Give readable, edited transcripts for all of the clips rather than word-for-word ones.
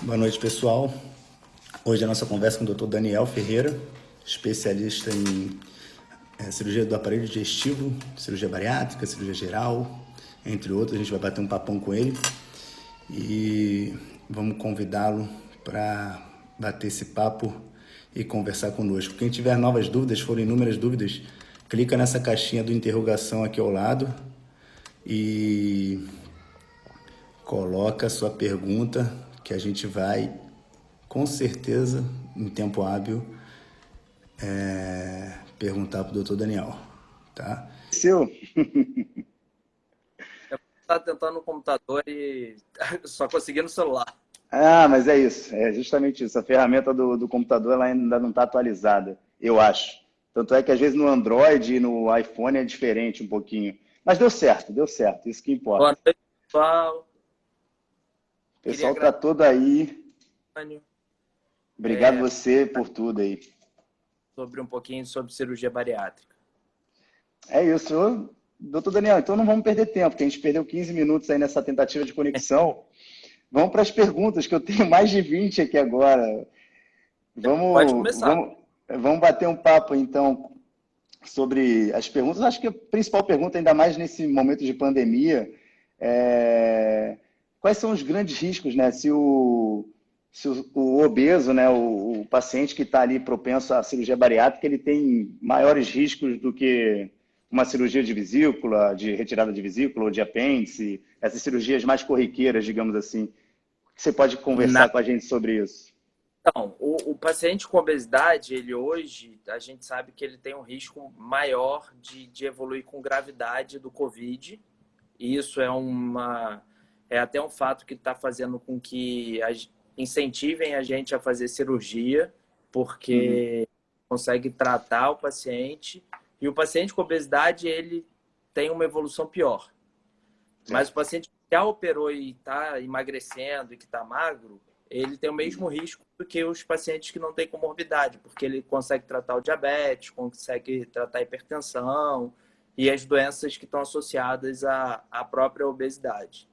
Boa noite, pessoal. Hoje a nossa conversa com o Dr. Daniel Ferreira, especialista em cirurgia do aparelho digestivo, cirurgia bariátrica, cirurgia geral, entre outros. A gente vai bater um papão com ele e vamos convidá-lo para bater esse papo e conversar conosco. Quem tiver novas dúvidas, forem inúmeras dúvidas, clica nessa caixinha do interrogação aqui ao lado e coloca a sua pergunta que a gente vai, com certeza, em tempo hábil, perguntar para o Dr. Daniel, tá? Seu. Eu estava tentando no computador e só consegui no celular. Ah, mas é isso, é justamente isso. A ferramenta do computador ela ainda não está atualizada, eu acho. Tanto é que às vezes no Android e no iPhone é diferente um pouquinho. Mas deu certo, isso que importa. Boa noite, pessoal. O pessoal está todo aí. Obrigado você por tudo aí. Sobre um pouquinho sobre cirurgia bariátrica. É isso. Doutor Daniel, então não vamos perder tempo, porque a gente perdeu 15 minutos aí nessa tentativa de conexão. Vamos para as perguntas, que eu tenho mais de 20 aqui agora. Pode começar. Vamos bater um papo, então, sobre as perguntas. Acho que a principal pergunta, ainda mais nesse momento de pandemia, é quais são os grandes riscos, né? Se o obeso, né, o paciente que está ali propenso à cirurgia bariátrica, ele tem maiores riscos do que uma cirurgia de vesícula, de retirada de vesícula ou de apêndice, essas cirurgias mais corriqueiras, digamos assim. Você pode conversar com a gente sobre isso? Então, o paciente com obesidade, ele hoje, a gente sabe que ele tem um risco maior de evoluir com gravidade do COVID. E isso é até um fato que está fazendo com que incentivem a gente a fazer cirurgia, porque consegue tratar o paciente. E o paciente com obesidade, ele tem uma evolução pior. Mas o paciente que já operou e está emagrecendo e que está magro, ele tem o mesmo risco do que os pacientes que não têm comorbidade, porque ele consegue tratar o diabetes, consegue tratar a hipertensão e as doenças que estão associadas à própria obesidade.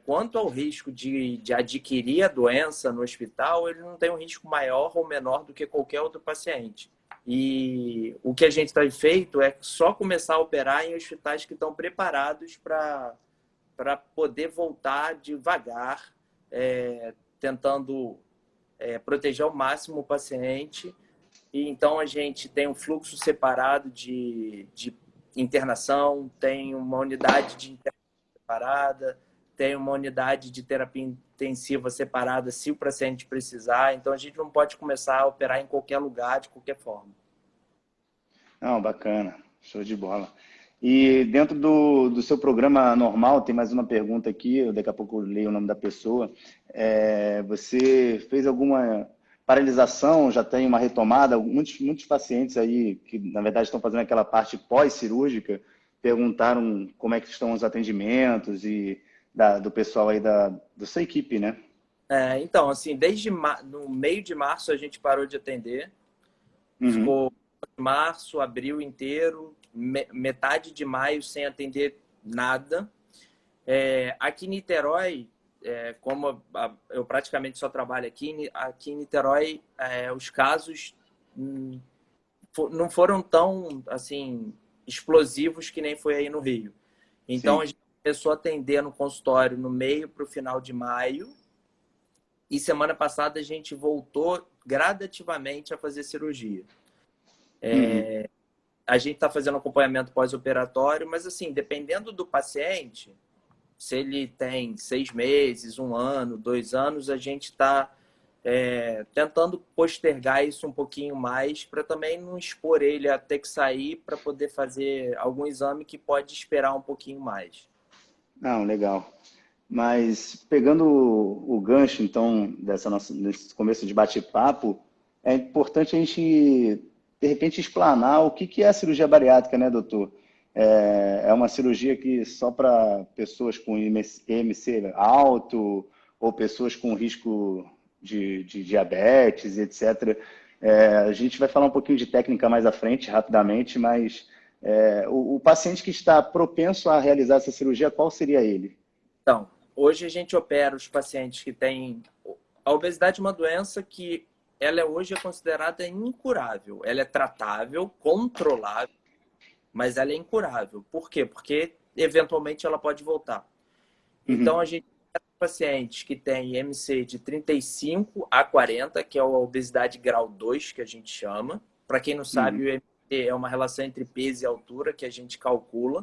Quanto ao risco de adquirir a doença no hospital, ele não tem um risco maior ou menor do que qualquer outro paciente. E o que a gente tem feito é só começar a operar em hospitais que estão preparados para poder voltar devagar, tentando proteger ao máximo o paciente. E então a gente tem um fluxo separado de internação, tem uma unidade de internação separada, tem uma unidade de terapia intensiva separada se o paciente precisar. Então, a gente não pode começar a operar em qualquer lugar, de qualquer forma. Não, bacana. Show de bola. E dentro do seu programa normal, tem mais uma pergunta aqui, daqui a pouco eu leio o nome da pessoa. Você fez alguma paralisação, já tem uma retomada? Muitos pacientes aí, que na verdade estão fazendo aquela parte pós-cirúrgica, perguntaram como é que estão os atendimentos e do pessoal aí da sua equipe, né? Então, assim, desde no meio de março a gente parou de atender. Ficou março, abril inteiro, metade de maio sem atender nada. Aqui em Niterói, como eu praticamente só trabalho aqui em Niterói, os casos não foram tão assim explosivos que nem foi aí no Rio. Então, a gente começou a atender no consultório no meio para o final de maio. E semana passada a gente voltou gradativamente a fazer cirurgia. A gente está fazendo acompanhamento pós-operatório, mas assim, dependendo do paciente, se ele tem 6 meses, 1 ano, 2 anos, a gente está tentando postergar isso um pouquinho mais para também não expor ele a ter que sair para poder fazer algum exame que pode esperar um pouquinho mais. Não, legal. Mas pegando o gancho, então, desse começo de bate-papo, é importante a gente, de repente, explanar o que é a cirurgia bariátrica, né, doutor? É uma cirurgia que só para pessoas com IMC alto ou pessoas com risco de diabetes, etc. A gente vai falar um pouquinho de técnica mais à frente, rapidamente, mas o paciente que está propenso a realizar essa cirurgia, qual seria ele? Então, Hoje a gente opera os pacientes que têm... A obesidade é uma doença que ela hoje é considerada incurável. Ela é tratável, controlável, mas ela é incurável. Por quê? Porque eventualmente ela pode voltar. Então a gente tem pacientes que têm MC de 35 a 40, que é a obesidade grau 2, que a gente chama. Para quem não sabe, o MC é uma relação entre peso e altura que a gente calcula.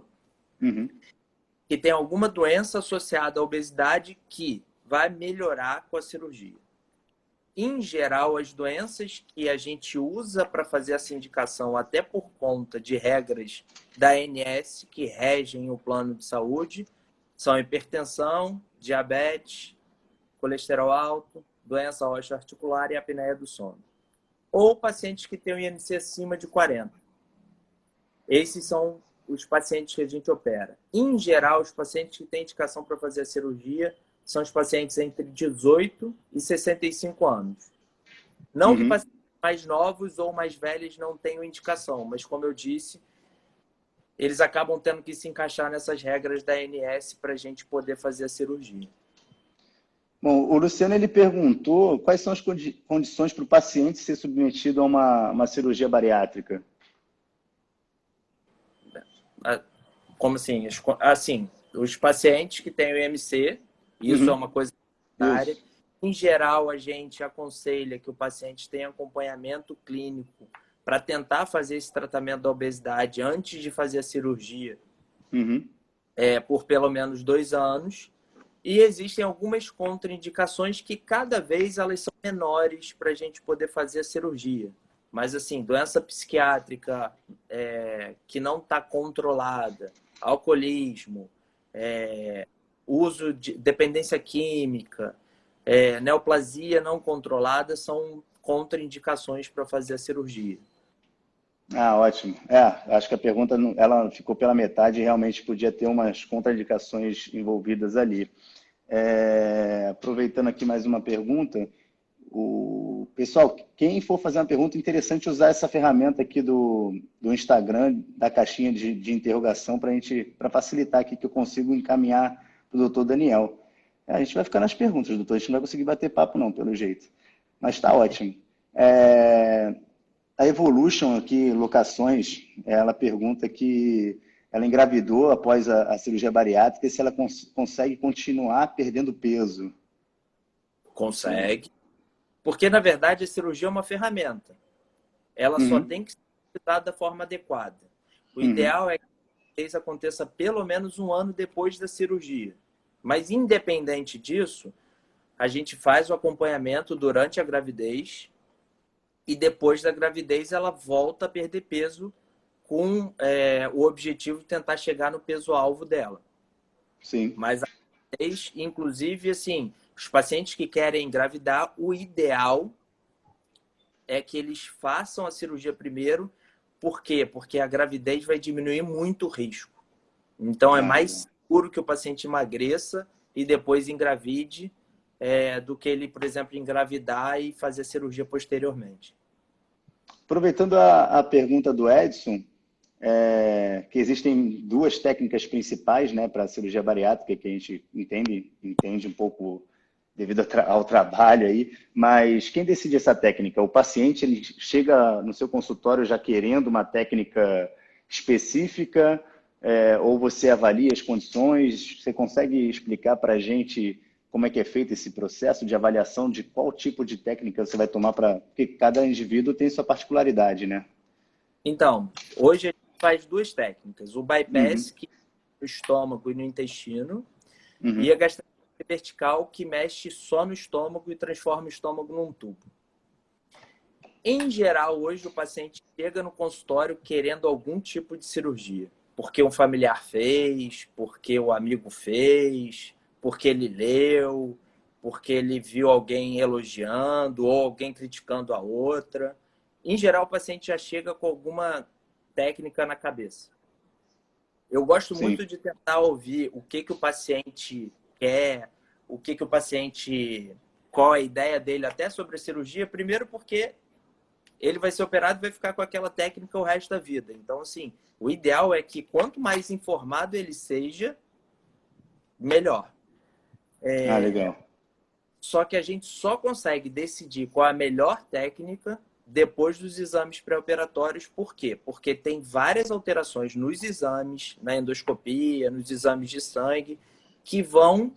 Que tem alguma doença associada à obesidade que vai melhorar com a cirurgia. Em geral, as doenças que a gente usa para fazer essa indicação, até por conta de regras da ANS que regem o plano de saúde, são hipertensão, diabetes, colesterol alto, doença osteoarticular e apneia do sono. Ou pacientes que têm o IMC acima de 40. Esses são os pacientes que a gente opera. Em geral, os pacientes que têm indicação para fazer a cirurgia são os pacientes entre 18 e 65 anos. Não que pacientes mais novos ou mais velhos não tenham indicação, mas como eu disse, eles acabam tendo que se encaixar nessas regras da ANS para a gente poder fazer a cirurgia. Bom, o Luciano ele perguntou quais são as condições para o paciente ser submetido a uma cirurgia bariátrica. Como assim? Assim, os pacientes que têm o IMC, isso é uma coisa área. Em geral, a gente aconselha que o paciente tenha acompanhamento clínico para tentar fazer esse tratamento da obesidade antes de fazer a cirurgia, por pelo menos 2 anos. E existem algumas contraindicações que cada vez elas são menores para a gente poder fazer a cirurgia. Mas, assim, doença psiquiátrica que não está controlada, alcoolismo, uso de dependência química, neoplasia não controlada são contraindicações para fazer a cirurgia. Ah, ótimo. Acho que a pergunta ela ficou pela metade e realmente podia ter umas contraindicações envolvidas ali. Aproveitando aqui mais uma pergunta, pessoal, quem for fazer uma pergunta, interessante usar essa ferramenta aqui do Instagram, da caixinha de interrogação, para facilitar aqui que eu consigo encaminhar para o doutor Daniel. A gente vai ficar nas perguntas, doutor, a gente não vai conseguir bater papo não, pelo jeito. Mas está ótimo. A Evolution aqui, Locações, ela pergunta que ela engravidou após a cirurgia bariátrica e se ela consegue continuar perdendo peso. Consegue. Porque, na verdade, a cirurgia é uma ferramenta. Ela só tem que ser utilizada da forma adequada. O ideal é que a gravidez aconteça pelo menos 1 ano depois da cirurgia. Mas, independente disso, a gente faz o acompanhamento durante a gravidez e depois da gravidez ela volta a perder peso com o objetivo de tentar chegar no peso-alvo dela. Sim. Mas a gravidez, inclusive, assim, os pacientes que querem engravidar, o ideal é que eles façam a cirurgia primeiro. Por quê? Porque a gravidez vai diminuir muito o risco. Então, é mais seguro que o paciente emagreça e depois engravide do que ele, por exemplo, engravidar e fazer a cirurgia posteriormente. Aproveitando a pergunta do Edson, que existem 2 técnicas principais, né, para a cirurgia bariátrica, que a gente entende um pouco devido ao trabalho aí, mas quem decide essa técnica? O paciente ele chega no seu consultório já querendo uma técnica específica, ou você avalia as condições? Você consegue explicar para a gente como é que é feito esse processo de avaliação de qual tipo de técnica você vai tomar porque cada indivíduo tem sua particularidade, né? Então, hoje a gente faz 2 técnicas. O bypass, que é no estômago e no intestino, e a gastroscopia vertical, que mexe só no estômago e transforma o estômago num tubo. Em geral, hoje o paciente chega no consultório querendo algum tipo de cirurgia. Porque um familiar fez, porque o amigo fez, porque ele leu, porque ele viu alguém elogiando ou alguém criticando a outra. Em geral, o paciente já chega com alguma técnica na cabeça. Eu gosto muito de tentar ouvir o que o paciente quer, qual a ideia dele até sobre a cirurgia. Primeiro porque ele vai ser operado e vai ficar com aquela técnica o resto da vida. Então, assim, o ideal é que quanto mais informado ele seja, melhor. Ah, legal. Só que a gente só consegue decidir qual é a melhor técnica depois dos exames pré-operatórios. Por quê? Porque tem várias alterações nos exames, na endoscopia, nos exames de sangue, que vão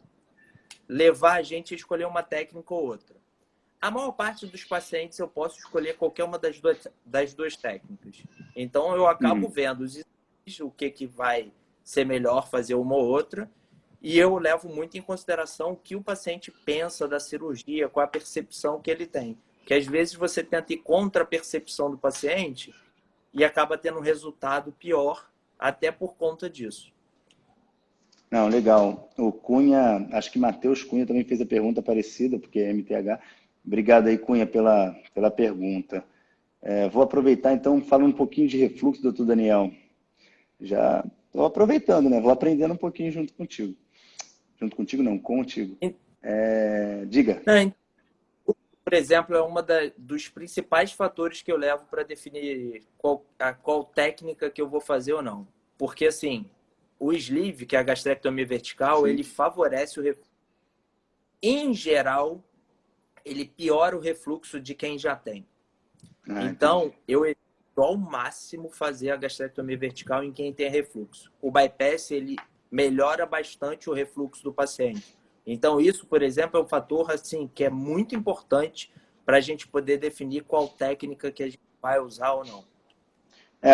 levar a gente a escolher uma técnica ou outra. A maior parte dos pacientes eu posso escolher qualquer uma das duas técnicas. Então eu acabo Uhum. vendo os exames, o que vai ser melhor fazer uma ou outra, e eu levo muito em consideração o que o paciente pensa da cirurgia, qual a percepção que ele tem. Que às vezes você tenta ir contra a percepção do paciente e acaba tendo um resultado pior, até por conta disso. Não, legal. O Cunha, acho que Matheus Cunha também fez a pergunta parecida, porque é MTH. Obrigado aí, Cunha, pela pergunta. Vou aproveitar, então, falando um pouquinho de refluxo, doutor Daniel. Já estou aproveitando, né? Vou aprendendo um pouquinho junto contigo. Junto contigo, não, contigo. Diga. Por exemplo, é uma dos principais fatores que eu levo para definir qual técnica que eu vou fazer ou não. Porque, assim, o sleeve, que é a gastrectomia vertical, Sim. ele favorece o refluxo. Em geral, ele piora o refluxo de quem já tem. Ah, Então, entendi. eu evito ao máximo fazer a gastrectomia vertical em quem tem refluxo. O bypass, ele melhora bastante o refluxo do paciente. Então, isso, por exemplo, é um fator assim, que é muito importante para a gente poder definir qual técnica que a gente vai usar ou não.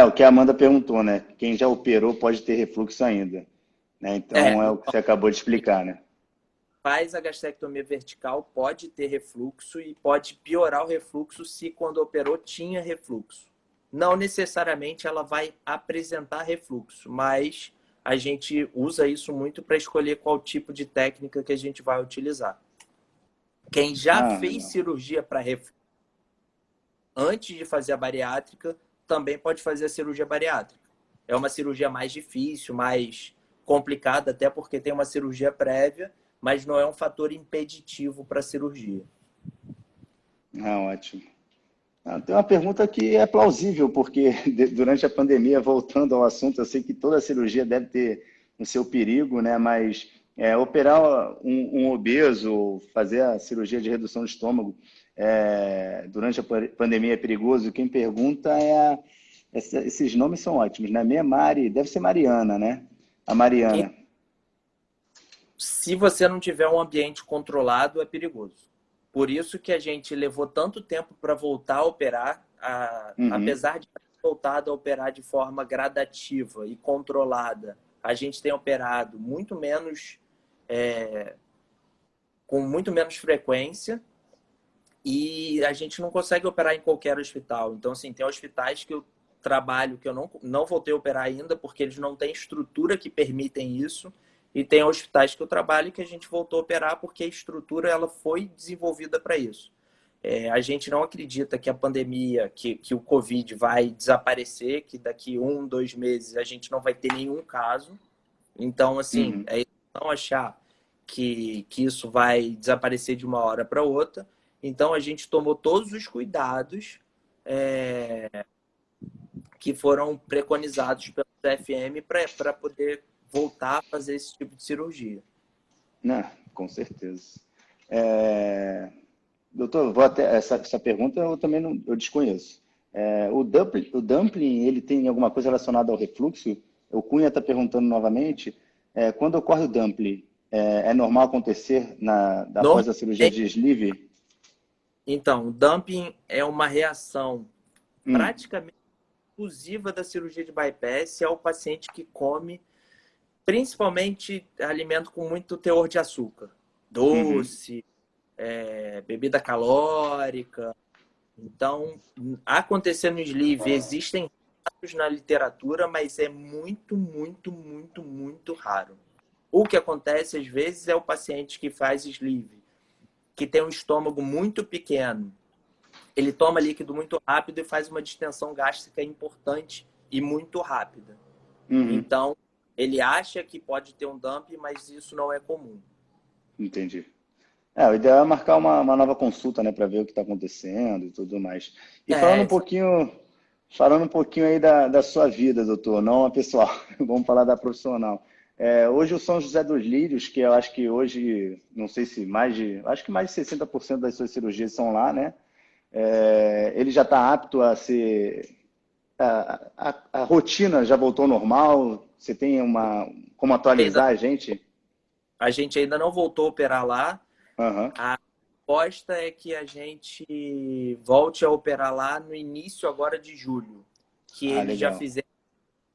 O que a Amanda perguntou, né? Quem já operou pode ter refluxo ainda, né? Então, é o que Então, você acabou de explicar, né? faz a gastrectomia vertical, pode ter refluxo e pode piorar o refluxo se quando operou tinha refluxo. Não necessariamente ela vai apresentar refluxo, mas a gente usa isso muito para escolher qual tipo de técnica que a gente vai utilizar. Quem já Ah, fez legal. cirurgia para refluxo antes de fazer a bariátrica, também pode fazer a cirurgia bariátrica. É uma cirurgia mais difícil, mais complicada, até porque tem uma cirurgia prévia, mas não é um fator impeditivo para a cirurgia. Ah, ótimo. Tem uma pergunta que é plausível, porque durante a pandemia, voltando ao assunto, eu sei que toda cirurgia deve ter o seu perigo, né? Mas operar um obeso, fazer a cirurgia de redução do estômago durante a pandemia é perigoso? Quem pergunta esses nomes são ótimos, né? Minha Mari, deve ser Mariana, né? A Mariana. Se você não tiver um ambiente controlado, é perigoso. Por isso que a gente levou tanto tempo para voltar a operar, Uhum, apesar de ter voltado a operar de forma gradativa e controlada. A gente tem operado muito menos, com muito menos frequência, e a gente não consegue operar em qualquer hospital. Então, assim, tem hospitais que eu trabalho que eu não voltei a operar ainda, porque eles não têm estrutura que permitem isso. E tem hospitais que eu trabalho que a gente voltou a operar porque a estrutura ela foi desenvolvida para isso. A gente não acredita que a pandemia, que o Covid vai desaparecer, que daqui 1, 2 meses a gente não vai ter nenhum caso. Então, assim, uhum. não achar que isso vai desaparecer de uma hora para outra. Então, a gente tomou todos os cuidados que foram preconizados pelo CFM para poder voltar a fazer esse tipo de cirurgia. Não, com certeza. Doutor, vou até, essa pergunta eu também não, eu desconheço. O dumpling, ele tem alguma coisa relacionada ao refluxo? O Cunha está perguntando novamente. Quando ocorre o dumpling, é normal acontecer após a cirurgia Normalmente, de sleeve? então, o dumping é uma reação Hum, praticamente exclusiva da cirurgia de bypass ao paciente que come principalmente alimento com muito teor de açúcar. uhum, Doce, bebida calórica. Então, acontecer no sleeve, existem casos na literatura, mas é muito, muito, muito, muito raro. O que acontece às vezes é o paciente que faz sleeve, que tem um estômago muito pequeno. Ele toma líquido muito rápido e faz uma distensão gástrica importante e muito rápida. uhum, Então, ele acha que pode ter um dump, mas isso não é comum. entendi. O ideal é marcar uma nova consulta, né, para ver o que está acontecendo e tudo mais. E É, isso falando um pouquinho aí da sua vida, doutor, não a pessoal, vamos falar da profissional. Hoje o São José dos Lírios, que eu acho que hoje, não sei se acho que mais de 60% das suas cirurgias são lá, né? Ele já está apto a ser, a rotina já voltou ao normal? Você tem como Ainda, atualizar a gente? a gente ainda não voltou a operar lá. Aham. A aposta é que a gente volte a operar lá no início agora de julho, que Ah, eles já legal. fizeram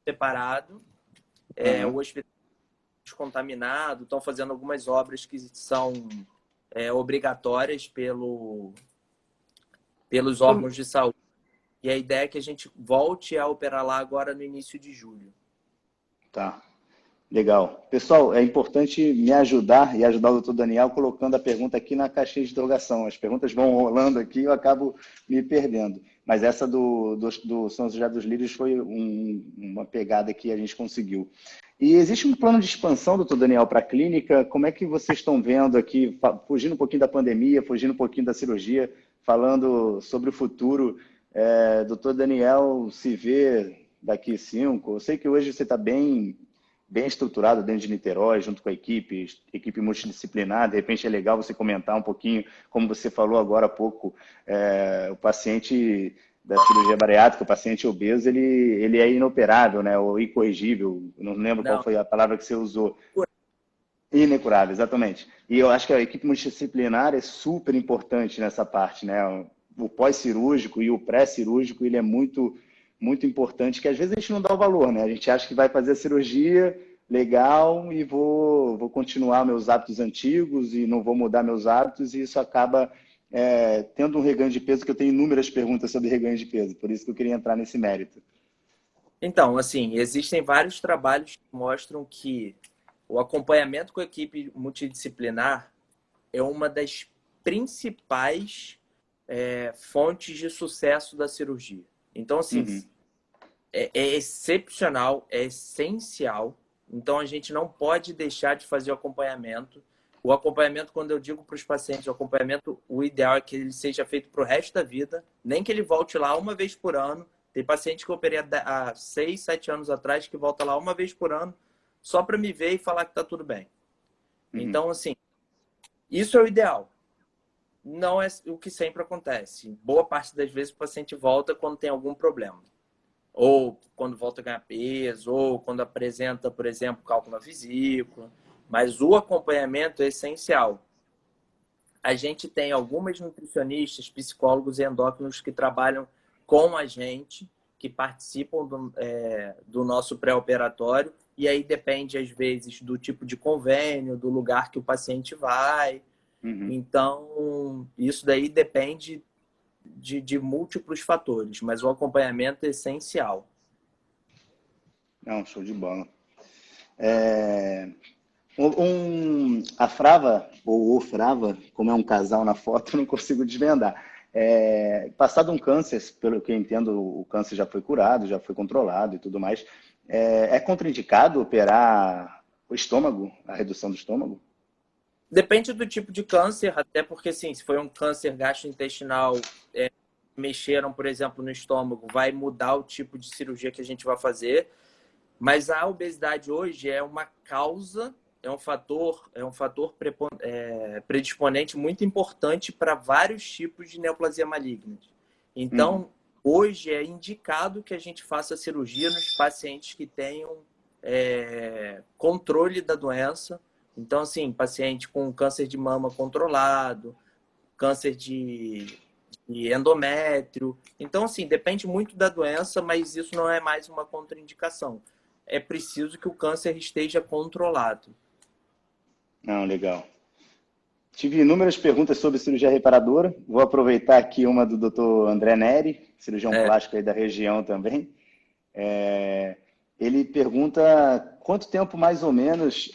separado, o Aham. hospital descontaminado, estão fazendo algumas obras que são obrigatórias pelos órgãos de saúde. E a ideia é que a gente volte a operar lá agora no início de julho. Tá. Legal. Pessoal, é importante me ajudar e ajudar o doutor Daniel colocando a pergunta aqui na caixinha de interrogação. As perguntas vão rolando aqui e eu acabo me perdendo. Mas essa do São José dos Lírios foi uma pegada que a gente conseguiu. E existe um plano de expansão, doutor Daniel, para a clínica? Como é que vocês estão vendo aqui, fugindo um pouquinho da pandemia, fugindo um pouquinho da cirurgia, falando sobre o futuro? Doutor Daniel se vê daqui 5? Eu sei que hoje você está bem estruturado dentro de Niterói, junto com a equipe multidisciplinar. De repente é legal você comentar um pouquinho, como você falou agora há pouco, o paciente da cirurgia bariátrica, o paciente obeso, ele é inoperável, né, ou incorrigível, não lembro qual Não, foi a palavra que você usou. Inecurável, exatamente. E eu acho que a equipe multidisciplinar é super importante nessa parte, né? O pós-cirúrgico e o pré-cirúrgico, ele é muito, muito importante, que às vezes a gente não dá o valor, né? A gente acha que vai fazer a cirurgia, legal, e vou continuar meus hábitos antigos e não vou mudar meus hábitos, e isso acaba tendo um reganho de peso, que eu tenho inúmeras perguntas sobre reganho de peso, por isso que eu queria entrar nesse mérito. então, assim, existem vários trabalhos que mostram que o acompanhamento com a equipe multidisciplinar é uma das principais fontes de sucesso da cirurgia. Então, assim, Uhum, é excepcional, é essencial. Então, a gente não pode deixar de fazer o acompanhamento. O acompanhamento, quando eu digo para os pacientes, o ideal é que ele seja feito para o resto da vida, nem que ele volte lá uma vez por ano. Tem paciente que eu operei há 6, 7 anos atrás que volta lá uma vez por ano só para me ver e falar que está tudo bem. uhum. Então, assim, isso é o ideal. Não é o que sempre acontece. Boa parte das vezes o paciente volta quando tem algum problema. Ou quando volta a ganhar peso, ou quando apresenta, por exemplo, cálculo na vesícula. Mas o acompanhamento é essencial. A gente tem algumas nutricionistas, psicólogos e endócrinos que trabalham com a gente, que participam do nosso pré-operatório, e aí depende, às vezes, do tipo de convênio, do lugar que o paciente vai. Uhum. Então, isso daí depende de múltiplos fatores, mas o acompanhamento é essencial. Não, show de bola. É, a Frava, ou o Frava, como é um casal na foto, eu não consigo desvendar. Passado um câncer, pelo que eu entendo, o câncer já foi curado, já foi controlado e tudo mais. É contraindicado operar o estômago, a redução do estômago? Depende do tipo de câncer, até porque, assim, se foi um câncer gastrointestinal, mexeram, por exemplo, no estômago, vai mudar o tipo de cirurgia que a gente vai fazer. Mas a obesidade hoje é uma causa, é um fator predisponente muito importante para vários tipos de neoplasia maligna. Uhum. Então, hoje é indicado que a gente faça cirurgia nos pacientes que tenham controle da doença. Então, assim, paciente com câncer de mama controlado, câncer de endométrio. Então, assim, depende muito da doença, mas isso não é mais uma contraindicação. É preciso que o câncer esteja controlado. Não, legal. Tive inúmeras perguntas sobre cirurgia reparadora. Vou aproveitar aqui uma do Dr. André Neri, cirurgião É, plástico aí da região também. Ele pergunta quanto tempo mais ou menos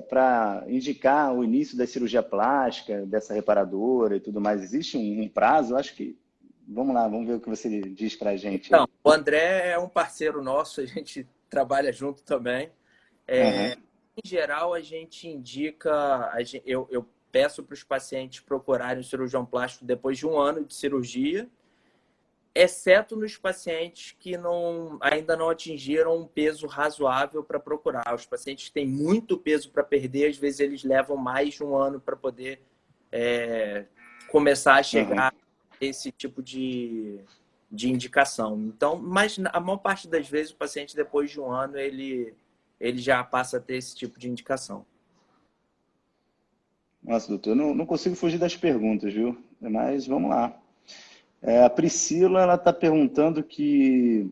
para indicar o início da cirurgia plástica, dessa reparadora e tudo mais. Existe um prazo? Eu acho que. Vamos lá, vamos ver o que você diz para a gente então, aí. o André é um parceiro nosso, a gente trabalha junto também. Aham. Em geral, a gente indica, eu peço para os pacientes procurarem o cirurgião plástico depois de 1 ano de cirurgia. exceto nos pacientes que ainda não atingiram um peso razoável para procurar. Os pacientes que têm muito peso para perder, às vezes eles levam mais de um ano para poder começar a chegar a esse tipo de indicação. Então, mas a maior parte das vezes o paciente, depois de um ano, ele já passa a ter esse tipo de indicação. Nossa, doutor, eu não consigo fugir das perguntas, viu? Mas vamos lá. A Priscila, ela está perguntando que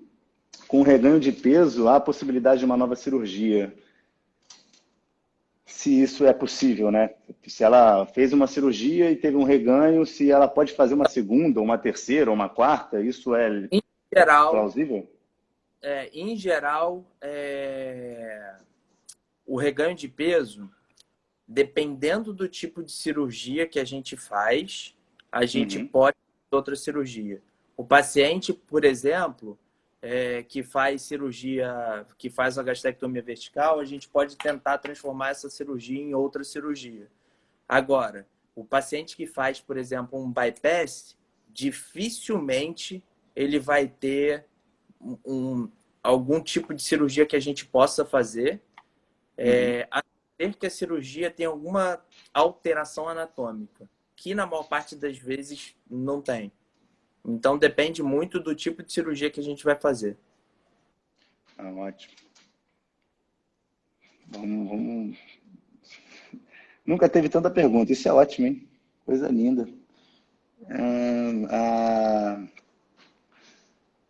com o reganho de peso há a possibilidade de uma nova cirurgia. Se isso é possível, né? Se ela fez uma cirurgia e teve um reganho, se ela pode fazer uma segunda, uma terceira, uma quarta, isso é Em geral, plausível? em geral, o reganho de peso, dependendo do tipo de cirurgia que a gente faz, a gente pode fazer outra cirurgia. O paciente, por exemplo, que faz cirurgia, que faz a gastrectomia vertical, a gente pode tentar transformar essa cirurgia em outra cirurgia. Agora, o paciente que faz, por exemplo, um bypass, dificilmente ele vai ter algum tipo de cirurgia que a gente possa fazer, a não ser que a cirurgia tenha alguma alteração anatômica, que na maior parte das vezes não tem. Então, depende muito do tipo de cirurgia que a gente vai fazer. Ótimo. Vamos. Nunca teve tanta pergunta. Isso é ótimo, hein? Coisa linda. A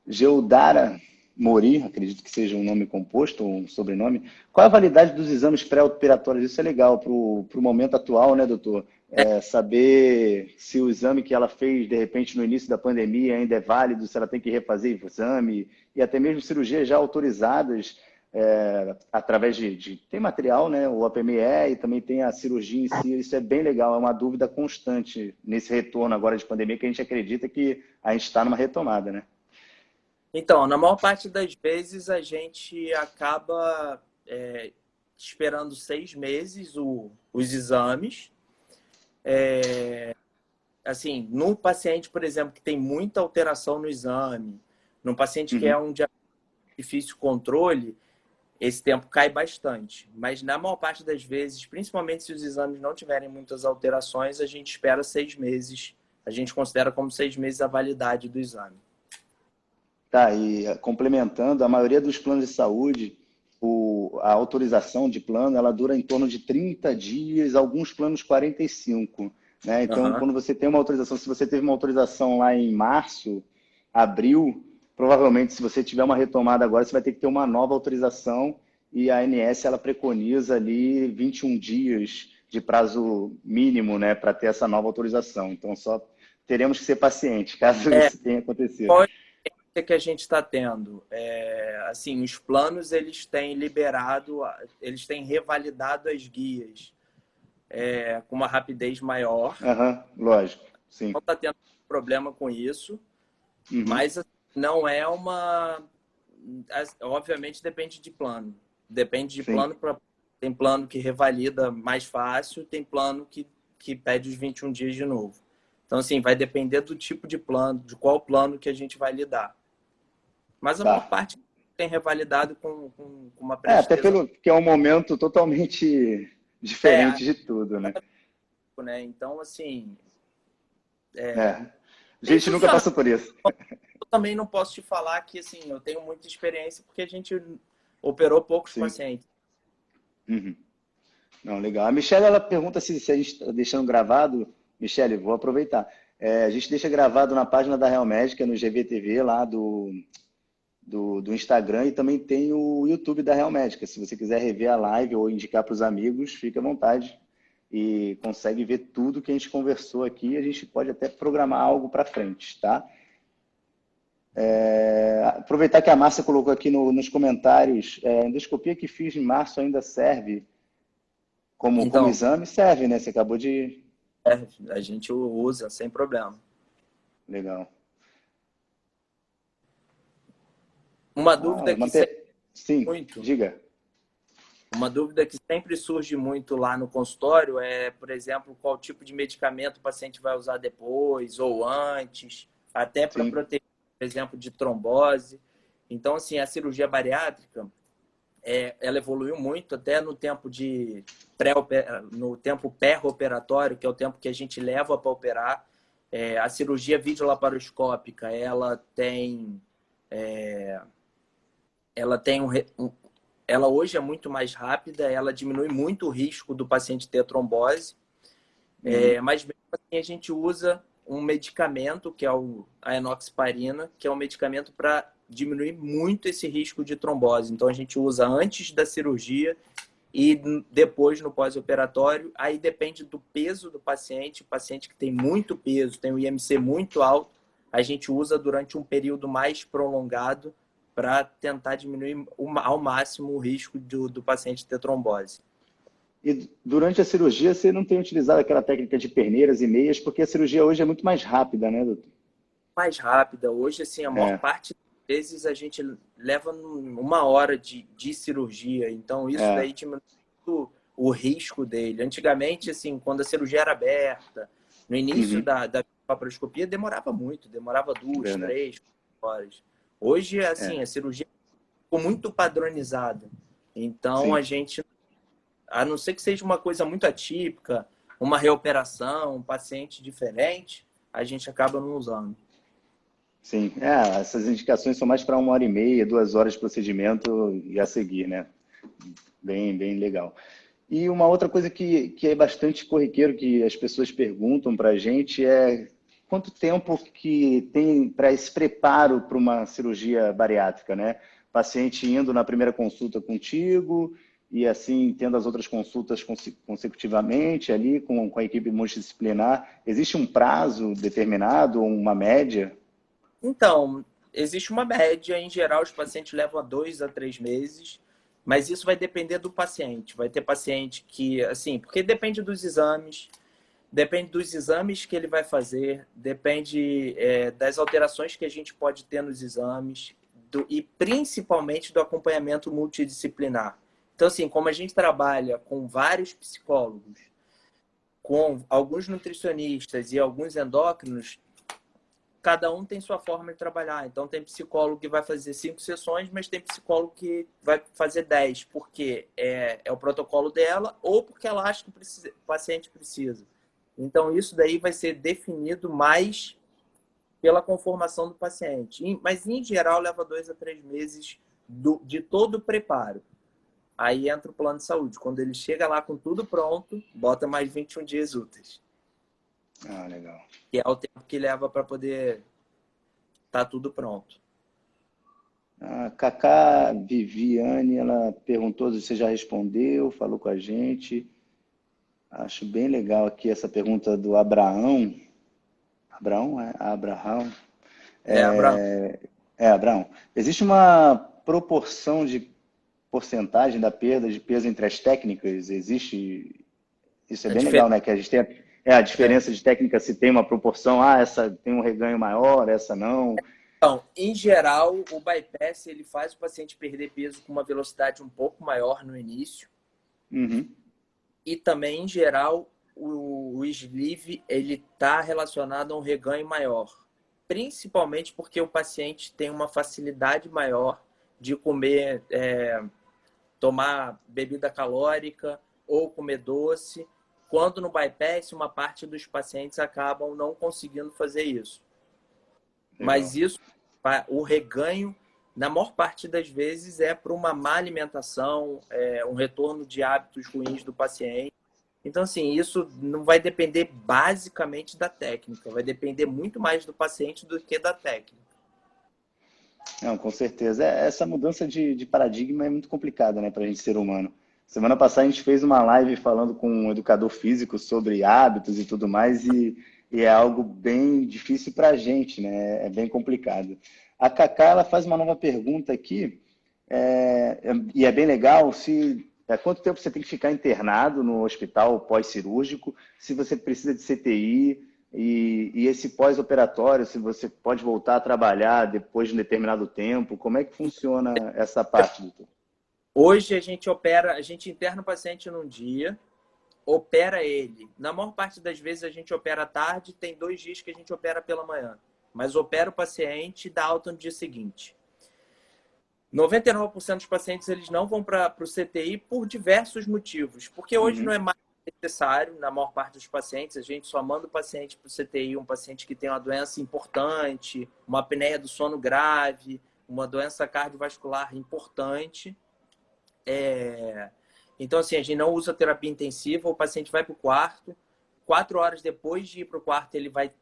Geudara Mori, acredito que seja um nome composto ou um sobrenome. Qual a validade dos exames pré-operatórios? Isso é legal para o momento atual, né, doutor? Saber se o exame que ela fez, de repente, no início da pandemia ainda é válido, se ela tem que refazer o exame, e até mesmo cirurgias já autorizadas através tem material, né, o APME, e também tem a cirurgia em si. Isso é bem legal, é uma dúvida constante nesse retorno agora de pandemia, que a gente acredita que a gente está numa retomada, né? Então, na maior parte das vezes, a gente acaba esperando 6 meses os exames. Assim, num paciente, por exemplo, que tem muita alteração no exame, num paciente que é um difícil controle, esse tempo cai bastante. Mas na maior parte das vezes, principalmente se os exames não tiverem muitas alterações, a gente espera 6 meses. A gente considera como 6 meses a validade do exame. Tá, e complementando, a maioria dos planos de saúde, a autorização de plano, ela dura em torno de 30 dias, alguns planos 45, né? Então, quando você tem uma autorização, se você teve uma autorização lá em março, abril, provavelmente, se você tiver uma retomada agora, você vai ter que ter uma nova autorização, e a ANS, ela preconiza ali 21 dias de prazo mínimo, né, para ter essa nova autorização. Então, só teremos que ser pacientes, caso isso tenha acontecido. Que a gente está tendo, assim, os planos eles têm liberado, eles têm revalidado as guias com uma rapidez maior. Lógico, sim. Não está tendo problema com isso, mas não é obviamente depende de plano. Depende de plano tem plano que revalida mais fácil, tem plano que pede os 21 dias de novo. Então, assim, vai depender do tipo de plano, de qual plano que a gente vai lidar. Mas a maior parte tem revalidado com uma presteza. Até que é um momento totalmente diferente de tudo, né? Então, assim... A gente nunca passou por isso. Eu também não posso te falar que, assim, eu tenho muita experiência porque a gente operou poucos pacientes. Não, legal. A Michelle, ela pergunta se a gente está deixando gravado. Michelle, vou aproveitar. A gente deixa gravado na página da Real Médica, no GVTV, lá do Instagram, e também tem o YouTube da Real Médica. Se você quiser rever a live ou indicar para os amigos, fique à vontade e consegue ver tudo que a gente conversou aqui. A gente pode até programar algo para frente, tá? Aproveitar que a Márcia colocou aqui nos comentários, a endoscopia que fiz em março ainda serve como exame? Serve, né? Você acabou de... A gente usa sem problema. Legal. Uma dúvida que Sim, muito. Diga. Uma dúvida que sempre surge muito lá no consultório é, por exemplo, qual tipo de medicamento o paciente vai usar depois ou antes, até para proteger por exemplo, de trombose. Então, assim, a cirurgia bariátrica, ela evoluiu muito até no tempo no tempo pré-operatório, que é o tempo que a gente leva para operar. A cirurgia videolaparoscópica, ela hoje é muito mais rápida, ela diminui muito o risco do paciente ter trombose, mas mesmo assim a gente usa um medicamento, que é a enoxaparina, que é um medicamento para diminuir muito esse risco de trombose. Então a gente usa antes da cirurgia e depois no pós-operatório. Aí depende do peso do paciente. O paciente que tem muito peso, tem um IMC muito alto, a gente usa durante um período mais prolongado para tentar diminuir ao máximo o risco do paciente ter trombose. E durante a cirurgia, você não tem utilizado aquela técnica de perneiras e meias, porque a cirurgia hoje é muito mais rápida, né, doutor? Mais rápida. Hoje, assim, a maior parte das vezes a gente leva 1 hora de cirurgia. Então, isso daí diminui muito o risco dele. Antigamente, assim, quando a cirurgia era aberta, no início da laparoscopia, demorava muito. Demorava 2, 3, 4 horas. Hoje, assim, a cirurgia ficou muito padronizada. Então, a gente, a não ser que seja uma coisa muito atípica, uma reoperação, um paciente diferente, a gente acaba não usando. Sim, essas indicações são mais para 1 hora e meia, 2 horas de procedimento e a seguir, né? Bem, bem legal. E uma outra coisa que é bastante corriqueiro, que as pessoas perguntam para a gente é quanto tempo que tem para esse preparo para uma cirurgia bariátrica, né? Paciente indo na primeira consulta contigo e assim tendo as outras consultas consecutivamente ali com a equipe multidisciplinar. Existe um prazo determinado, uma média? Então, existe uma média. Em geral, os pacientes levam 2 a 3 meses, mas isso vai depender do paciente. Vai ter paciente que, assim, porque depende dos exames que ele vai fazer, depende das alterações que a gente pode ter nos exames e principalmente do acompanhamento multidisciplinar. Então, assim, como a gente trabalha com vários psicólogos, com alguns nutricionistas e alguns endócrinos, cada um tem sua forma de trabalhar. Então, tem psicólogo que vai fazer 5 sessões, mas tem psicólogo que vai fazer 10, porque é o protocolo dela ou porque ela acha que o paciente precisa. Então, isso daí vai ser definido mais pela conformação do paciente. Mas, em geral, leva 2 a 3 meses de todo o preparo. Aí entra o plano de saúde. Quando ele chega lá com tudo pronto, bota mais 21 dias úteis. Ah, legal. Que é o tempo que leva para poder estar tudo pronto. A Cacá Viviane, ela perguntou se você já respondeu, falou com a gente. Acho bem legal aqui essa pergunta do Abraão. Abraão? Abraão. Abraão. Abraão. Existe uma proporção de porcentagem da perda de peso entre as técnicas? Existe? Isso é bem legal, né? Que a gente tem a diferença de técnica, se tem uma proporção, essa tem um reganho maior, essa não. Então, em geral, o bypass ele faz o paciente perder peso com uma velocidade um pouco maior no início. E também, em geral, o sleeve ele está relacionado a um reganho maior. Principalmente porque o paciente tem uma facilidade maior de comer, tomar bebida calórica ou comer doce, quando no bypass uma parte dos pacientes acabam não conseguindo fazer isso. Legal. Mas isso, o reganho, na maior parte das vezes, é para uma má alimentação, um retorno de hábitos ruins do paciente. Então, assim, isso não vai depender basicamente da técnica, vai depender muito mais do paciente do que da técnica. Não, com certeza. Essa mudança de paradigma é muito complicada, né, para a gente ser humano. Semana passada a gente fez uma live falando com um educador físico sobre hábitos e tudo mais, e é algo bem difícil para a gente, né? É bem complicado. A Cacá, ela faz uma nova pergunta aqui, e é bem legal, quanto tempo você tem que ficar internado no hospital pós-cirúrgico, se você precisa de CTI, e esse pós-operatório, se você pode voltar a trabalhar depois de um determinado tempo, como é que funciona essa parte, doutor? Hoje a gente interna o paciente num dia, opera ele. Na maior parte das vezes a gente opera à tarde, tem 2 dias que a gente opera pela manhã. mas opera o paciente e dá alta no dia seguinte. 99% dos pacientes eles não vão para o CTI por diversos motivos, porque hoje não é mais necessário, na maior parte dos pacientes, a gente só manda o paciente para o CTI, um paciente que tem uma doença importante, uma apneia do sono grave, uma doença cardiovascular importante. Então, assim, a gente não usa terapia intensiva, o paciente vai para o quarto, 4 horas depois de ir para o quarto, ele vai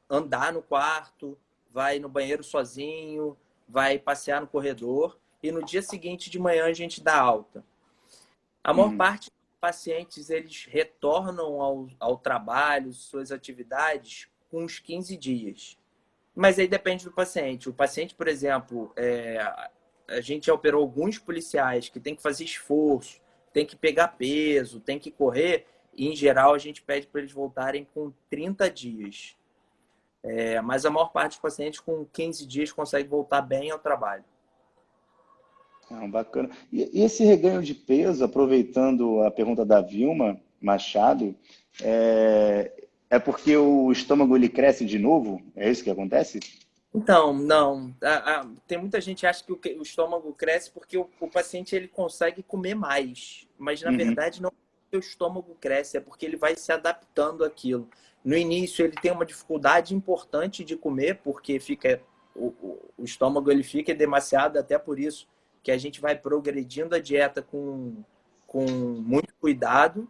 andar no quarto, vai no banheiro sozinho, vai passear no corredor, e no dia seguinte de manhã a gente dá alta. A maior parte dos pacientes, eles retornam ao trabalho, suas atividades, com uns 15 dias. Mas aí depende do paciente. O paciente, por exemplo, a gente já operou alguns policiais que tem que fazer esforço, tem que pegar peso, tem que correr, e em geral a gente pede para eles voltarem com 30 dias. Mas a maior parte dos pacientes com 15 dias consegue voltar bem ao trabalho. Bacana. E esse reganho de peso, aproveitando a pergunta da Vilma Machado, é porque o estômago ele cresce de novo? É isso que acontece? Então, não. Tem muita gente que acha que o estômago cresce porque o paciente ele consegue comer mais. Mas, na verdade, não é porque o estômago cresce, é porque ele vai se adaptando àquilo. No início, ele tem uma dificuldade importante de comer, porque o estômago ele fica demasiado, até por isso que a gente vai progredindo a dieta com muito cuidado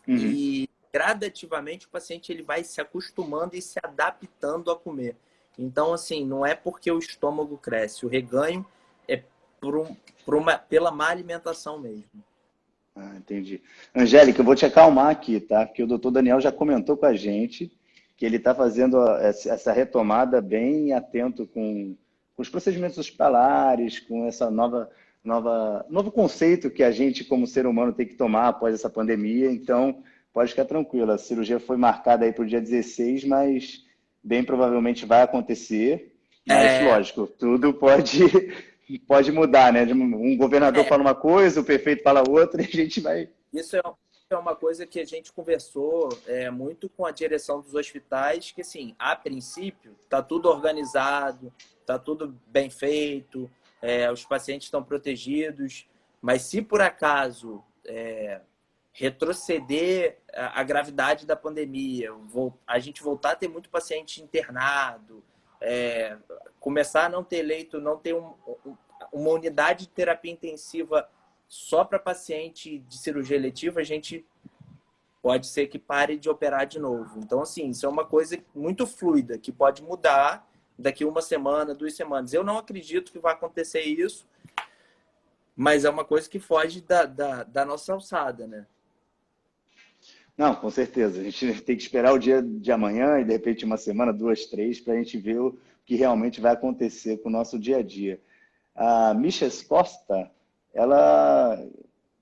e gradativamente o paciente ele vai se acostumando e se adaptando a comer. Então, assim, não é porque o estômago cresce, o reganho é pela má alimentação mesmo. Entendi. Angélica, eu vou te acalmar aqui, tá? Porque o doutor Daniel já comentou com a gente que ele está fazendo essa retomada bem atento com os procedimentos hospitalares, com essa novo conceito que a gente, como ser humano, tem que tomar após essa pandemia. Então, pode ficar tranquila. A cirurgia foi marcada aí para o dia 16, mas bem provavelmente vai acontecer. Mas, lógico, tudo pode mudar, né? Um governador fala uma coisa, o prefeito fala outra, e a gente vai... Isso é uma coisa que a gente conversou muito com a direção dos hospitais, que, assim, a princípio, está tudo organizado, está tudo bem feito, os pacientes estão protegidos, mas se por acaso retroceder a gravidade da pandemia, a gente voltar a ter muito paciente internado, começar a não ter leito, não ter uma unidade de terapia intensiva só para paciente de cirurgia eletiva, a gente pode ser que pare de operar de novo. Então, assim, isso é uma coisa muito fluida, que pode mudar daqui 1 semana, 2 semanas. Eu não acredito que vai acontecer isso, mas é uma coisa que foge da nossa alçada, né? Não, com certeza. A gente tem que esperar o dia de amanhã e, de repente, 1 semana, 2, 3, para a gente ver o que realmente vai acontecer com o nosso dia a dia. A Miches Costa, ela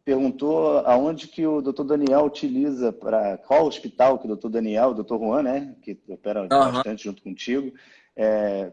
perguntou aonde que o Dr. Daniel utiliza, para qual hospital que o Dr. Daniel, o Dr. Juan, né, que opera bastante junto contigo,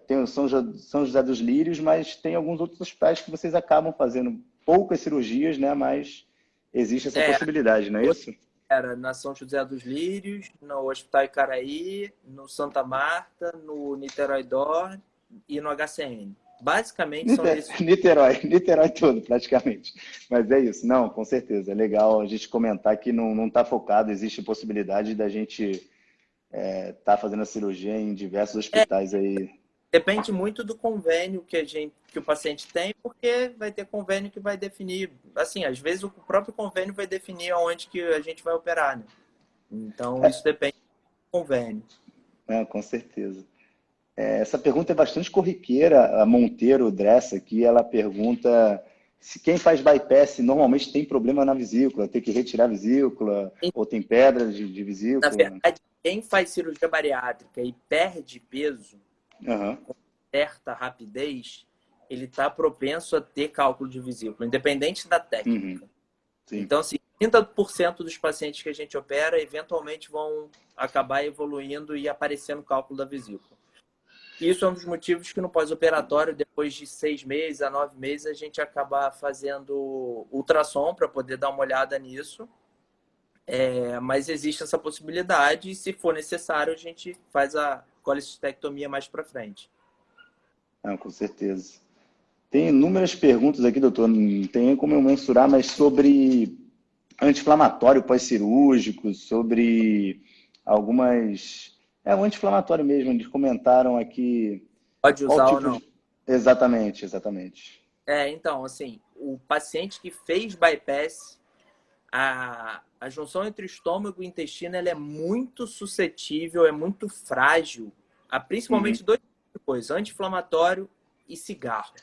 tem o São José dos Lírios, mas tem alguns outros hospitais que vocês acabam fazendo poucas cirurgias, né, mas existe essa possibilidade, não é isso? Era na São José dos Lírios, no Hospital Icaraí, no Santa Marta, no Niterói Dor e no HCN. Basicamente são esses. Niterói todo, praticamente. Mas é isso. Não, com certeza. É legal a gente comentar que não está focado, existe possibilidade da gente tá fazendo a cirurgia em diversos hospitais aí. Depende muito do convênio que o paciente tem, porque vai ter convênio que vai definir. Assim, às vezes o próprio convênio vai definir aonde que a gente vai operar, né? Então, isso depende do convênio. Com certeza. Essa pergunta é bastante corriqueira. A Monteiro Dressa aqui, ela pergunta se quem faz bypass normalmente tem problema na vesícula, tem que retirar a vesícula, ou tem pedra de vesícula. Na verdade, quem faz cirurgia bariátrica e perde peso com certa rapidez, ele está propenso a ter cálculo de vesícula, independente da técnica. Então, assim, 30% dos pacientes que a gente opera, eventualmente vão acabar evoluindo e aparecendo cálculo da vesícula. Isso é um dos motivos que no pós-operatório, depois de 6 meses a 9 meses, a gente acaba fazendo ultrassom para poder dar uma olhada nisso Mas existe essa possibilidade e, se for necessário, a gente faz a colecistectomia mais para frente. Ah, com certeza. Tem inúmeras perguntas aqui, doutor, não tem como eu mensurar, mas sobre anti-inflamatório pós-cirúrgico, sobre algumas... o anti-inflamatório mesmo, eles comentaram aqui Pode qual usar ou tipo não? de... Exatamente, exatamente. Então, assim, o paciente que fez bypass, a junção entre o estômago e o intestino, ela é muito suscetível, é muito frágil, a Uhum, principalmente dois tipos de coisa, anti-inflamatório e cigarro.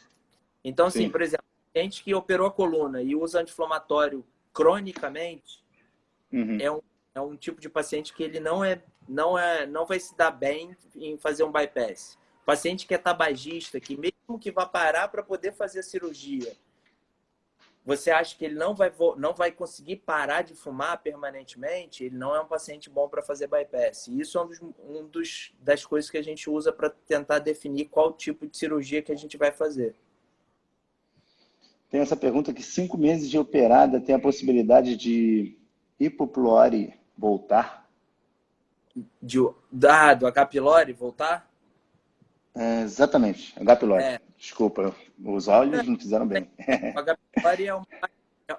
Então, assim, sim. por exemplo, gente que operou a coluna e usa anti-inflamatório cronicamente, Uhum. é um tipo de paciente que ele não vai se dar bem em fazer um bypass. Paciente que é tabagista, que mesmo que vá parar para poder fazer a cirurgia, você acha que ele não vai conseguir parar de fumar permanentemente? Ele não é um paciente bom para fazer bypass. E isso é das coisas que a gente usa para tentar definir qual tipo de cirurgia que a gente vai fazer. Tem essa pergunta que 5 meses de operada tem a possibilidade de hipopilore voltar? Do H. pylori voltar? Exatamente, H. pylori. É, Desculpa, os olhos não fizeram bem.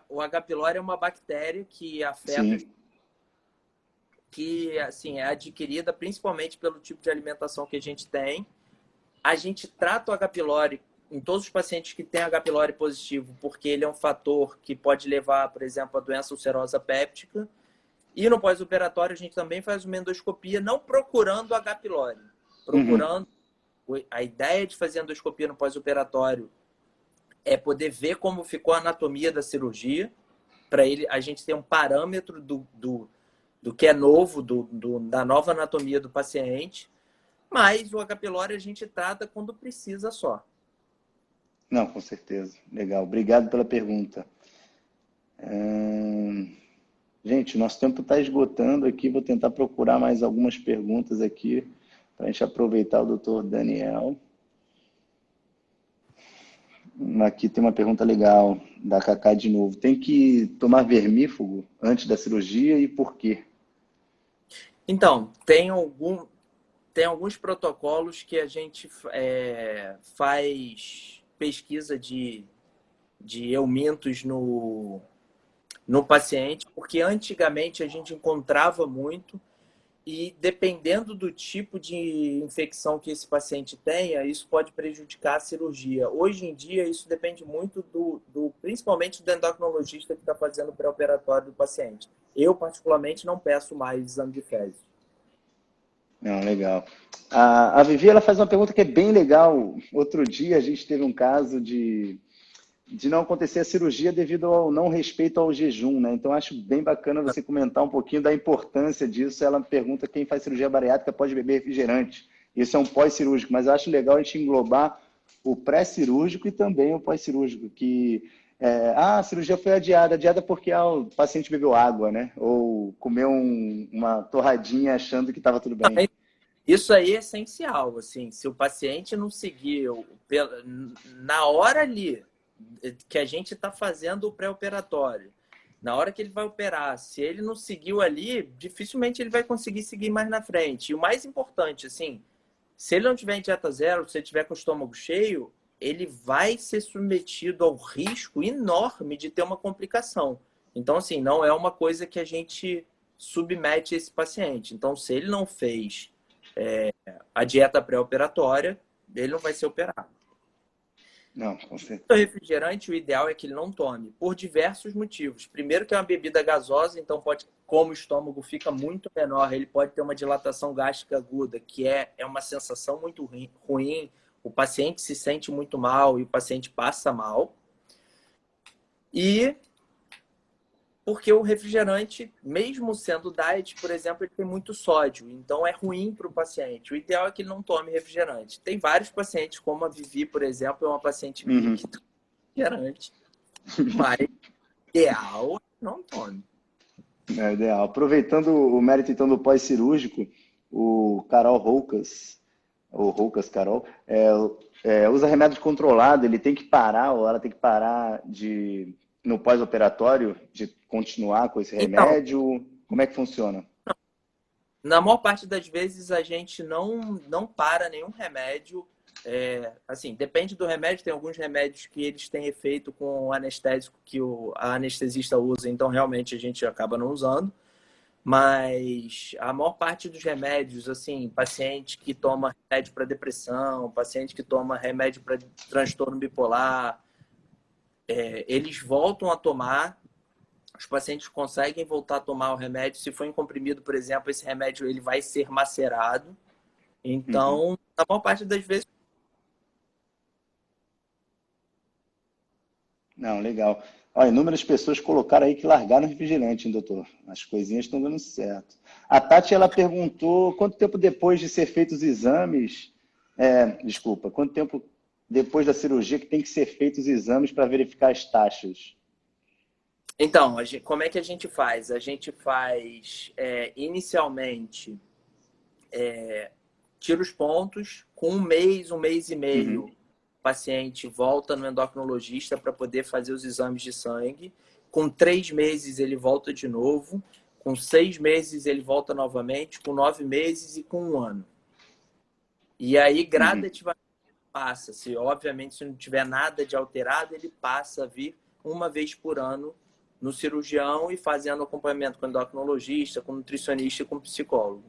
o H. pylori é uma bactéria que afeta, Sim. que assim, é adquirida principalmente pelo tipo de alimentação que a gente tem. A gente trata o H. pylori em todos os pacientes que têm H. pylori positivo, porque ele é um fator que pode levar, por exemplo, a doença ulcerosa péptica. E no pós-operatório a gente também faz uma endoscopia, não procurando H. pylori, Uhum. procurando. A ideia de fazer endoscopia no pós-operatório é poder ver como ficou a anatomia da cirurgia, para a gente ter um parâmetro do que é novo, da nova anatomia do paciente. Mas o H. pylori a gente trata quando precisa só. Não, com certeza. Legal. Obrigado pela pergunta. Gente, nosso tempo está esgotando aqui. Vou tentar procurar mais algumas perguntas aqui para a gente aproveitar o doutor Daniel. Aqui tem uma pergunta legal da Cacá de novo. Tem que tomar vermífugo antes da cirurgia e por quê? Então, tem alguns protocolos que a gente faz pesquisa de eumintos no paciente, porque antigamente a gente encontrava muito e, dependendo do tipo de infecção que esse paciente tenha, isso pode prejudicar a cirurgia. Hoje em dia, isso depende muito principalmente do endocrinologista que está fazendo o pré-operatório do paciente. Eu, particularmente, não peço mais exame de fezes. Não, legal. A Vivi, ela faz uma pergunta que é bem legal. Outro dia a gente teve um caso de não acontecer a cirurgia devido ao não respeito ao jejum, né? Então acho bem bacana você comentar um pouquinho da importância disso. Ela pergunta quem faz cirurgia bariátrica pode beber refrigerante. Isso é um pós-cirúrgico, mas eu acho legal a gente englobar o pré-cirúrgico e também o pós-cirúrgico, que a cirurgia foi adiada porque o paciente bebeu água, né? Ou comeu uma torradinha achando que estava tudo bem. Isso aí é essencial, assim, se o paciente não seguir na hora ali que a gente está fazendo o pré-operatório, na hora que ele vai operar, se ele não seguiu ali, dificilmente ele vai conseguir seguir mais na frente. E o mais importante, assim, se ele não tiver em dieta zero, se ele tiver com o estômago cheio, ele vai ser submetido ao risco enorme de ter uma complicação. Então, assim, não é uma coisa que a gente submete esse paciente. Então, se ele não fez a dieta pré-operatória, ele não vai ser operado. Não, com certeza. O refrigerante, o ideal é que ele não tome, por diversos motivos. Primeiro, que é uma bebida gasosa, então como o estômago fica muito menor, ele pode ter uma dilatação gástrica aguda, que é uma sensação muito ruim. O paciente se sente muito mal e o paciente passa mal. E porque o refrigerante, mesmo sendo diet, por exemplo, ele tem muito sódio, então é ruim para o paciente. O ideal é que ele não tome refrigerante. Tem vários pacientes, como a Vivi, por exemplo, é uma paciente minha Uhum. que toma refrigerante, mas o ideal é que não tome. É ideal. Aproveitando o mérito então do pós-cirúrgico, o Carol Roucas, ou Roucas Carol, usa remédio controlado, ele tem que parar, ou ela tem que parar no pós-operatório de continuar com esse Então, remédio? Como é que funciona? na maior parte das vezes a gente não para nenhum remédio. Assim, depende do remédio. Tem alguns remédios que eles têm efeito com o anestésico que a anestesista usa, então realmente a gente acaba não usando. Mas a maior parte dos remédios, assim, paciente que toma remédio para depressão, paciente que toma remédio para transtorno bipolar, eles voltam a tomar. Os pacientes conseguem voltar a tomar o remédio. Se for em comprimido, por exemplo, esse remédio ele vai ser macerado. Uhum. Então, na maior parte das vezes. Não, legal. Olha, inúmeras pessoas colocaram aí que largaram o refrigerante, hein, doutor? As coisinhas estão dando certo. A Tati, ela perguntou quanto tempo depois de ser feitos os exames, desculpa, quanto tempo depois da cirurgia que tem que ser feitos os exames para verificar as taxas? Então, como é que a gente faz? A gente faz, inicialmente, tira os pontos, com um mês e meio, Uhum, o paciente volta no endocrinologista para poder fazer os exames de sangue. Com 3 meses ele volta de novo, com 6 meses ele volta novamente, com 9 meses e com 1 ano. E aí, uhum. gradativamente, passa. Obviamente, se não tiver nada de alterado, ele passa a vir uma vez por ano no cirurgião e fazendo acompanhamento com endocrinologista, com nutricionista e com psicólogo.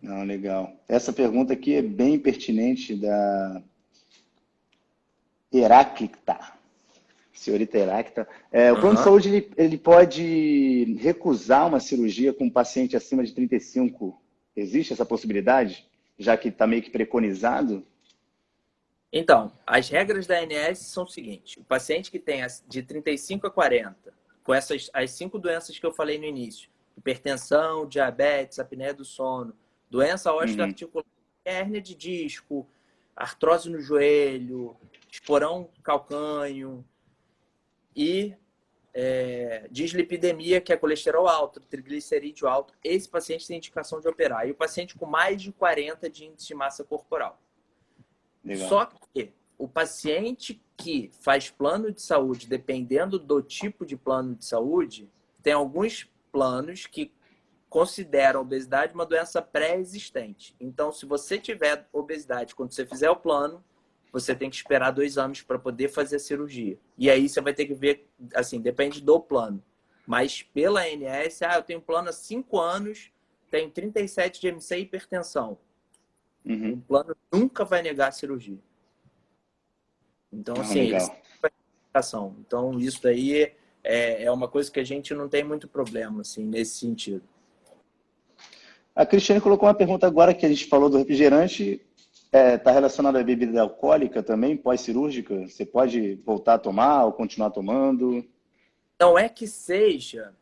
Não, legal. Essa pergunta aqui é bem pertinente da Heráclita. Senhorita Heráclita. O plano de Uhum. saúde ele pode recusar uma cirurgia com um paciente acima de 35? Existe essa possibilidade? Já que está meio que preconizado? Então, as regras da ANS são o seguinte: o paciente que tem de 35 a 40, com as 5 doenças que eu falei no início, hipertensão, diabetes, apneia do sono, doença Uhum, osteoarticular, hérnia de disco, artrose no joelho, esporão calcâneo e dislipidemia, que é colesterol alto, triglicerídeo alto, esse paciente tem indicação de operar. E o paciente com mais de 40 de índice de massa corporal. legal. Só que o paciente que faz plano de saúde, dependendo do tipo de plano de saúde, tem alguns planos que consideram a obesidade uma doença pré-existente. Então, se você tiver obesidade quando você fizer o plano, você tem que esperar 2 anos para poder fazer a cirurgia. E aí você vai ter que ver, assim, depende do plano. Mas pela ANS, eu tenho plano há 5 anos, tenho 37 de MC e hipertensão. O Uhum. plano nunca vai negar a cirurgia. Então, Não, assim, eles legal. ação. Então, isso daí é uma coisa que a gente não tem muito problema, assim, nesse sentido. A Cristiane colocou uma pergunta agora que a gente falou do refrigerante. Está relacionado à bebida alcoólica também, pós-cirúrgica? Você pode voltar a tomar ou continuar tomando? Não é que seja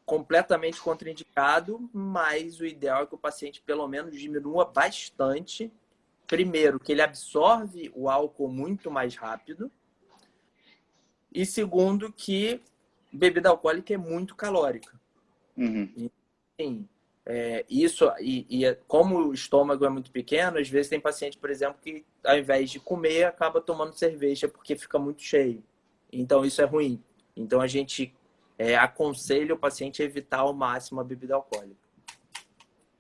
completamente contraindicado, mas o ideal é que o paciente pelo menos diminua bastante. Primeiro, que ele absorve o álcool muito mais rápido. E segundo, que bebida alcoólica é muito calórica. Uhum. Sim, isso, como o estômago é muito pequeno, às vezes tem paciente, por exemplo, que ao invés de comer, acaba tomando cerveja porque fica muito cheio. Então, isso é ruim. Então, a gente aconselha o paciente a evitar ao máximo a bebida alcoólica.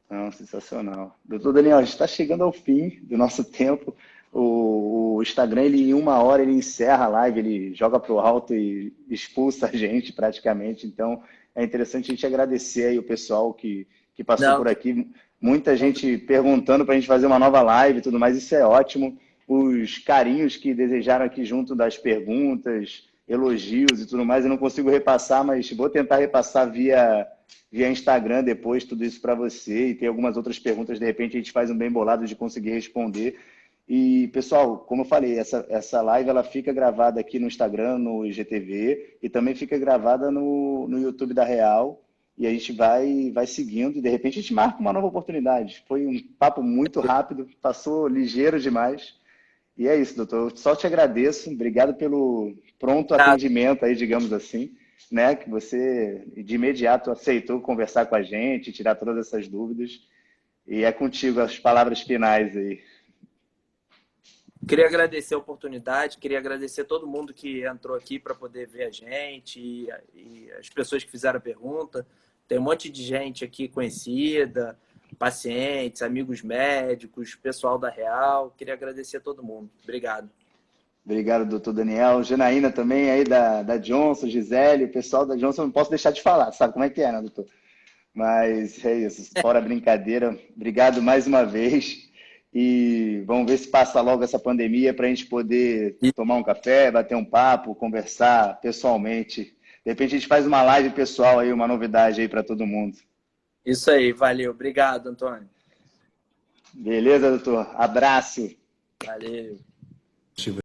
Não, sensacional. Doutor Daniel, a gente está chegando ao fim do nosso tempo. O Instagram, ele, em 1 hora, ele encerra a live, ele joga para o alto e expulsa a gente praticamente. Então, é interessante a gente agradecer aí o pessoal que passou Não, por aqui. Muita gente perguntando para a gente fazer uma nova live e tudo mais, isso é ótimo. Os carinhos que desejaram aqui junto das perguntas, elogios e tudo mais, eu não consigo repassar, mas vou tentar repassar via Instagram depois tudo isso para você e tem algumas outras perguntas, de repente a gente faz um bem bolado de conseguir responder. E, pessoal, como eu falei, essa live ela fica gravada aqui no Instagram, no IGTV, e também fica gravada no YouTube da Real, e a gente vai seguindo, e de repente a gente marca uma nova oportunidade. Foi um papo muito rápido, passou ligeiro demais, e é isso, doutor. Eu só te agradeço, obrigado pelo pronto tá, atendimento aí, digamos assim, né? Que você de imediato aceitou conversar com a gente, tirar todas essas dúvidas. E é contigo as palavras finais aí. Queria agradecer a oportunidade, queria agradecer todo mundo que entrou aqui para poder ver a gente e as pessoas que fizeram a pergunta. Tem um monte de gente aqui conhecida, pacientes, amigos médicos, pessoal da Real. Queria agradecer a todo mundo. Obrigado. Obrigado, doutor Daniel. Janaína também aí da Johnson, Gisele, o pessoal da Johnson, não posso deixar de falar, sabe como é que é, né, doutor? Mas é isso, fora a brincadeira. Obrigado mais uma vez. E vamos ver se passa logo essa pandemia para a gente poder tomar um café, bater um papo, conversar pessoalmente. De repente a gente faz uma live pessoal aí, uma novidade aí para todo mundo. Isso aí, valeu. Obrigado, Antônio. Beleza, doutor? Abraço. Valeu.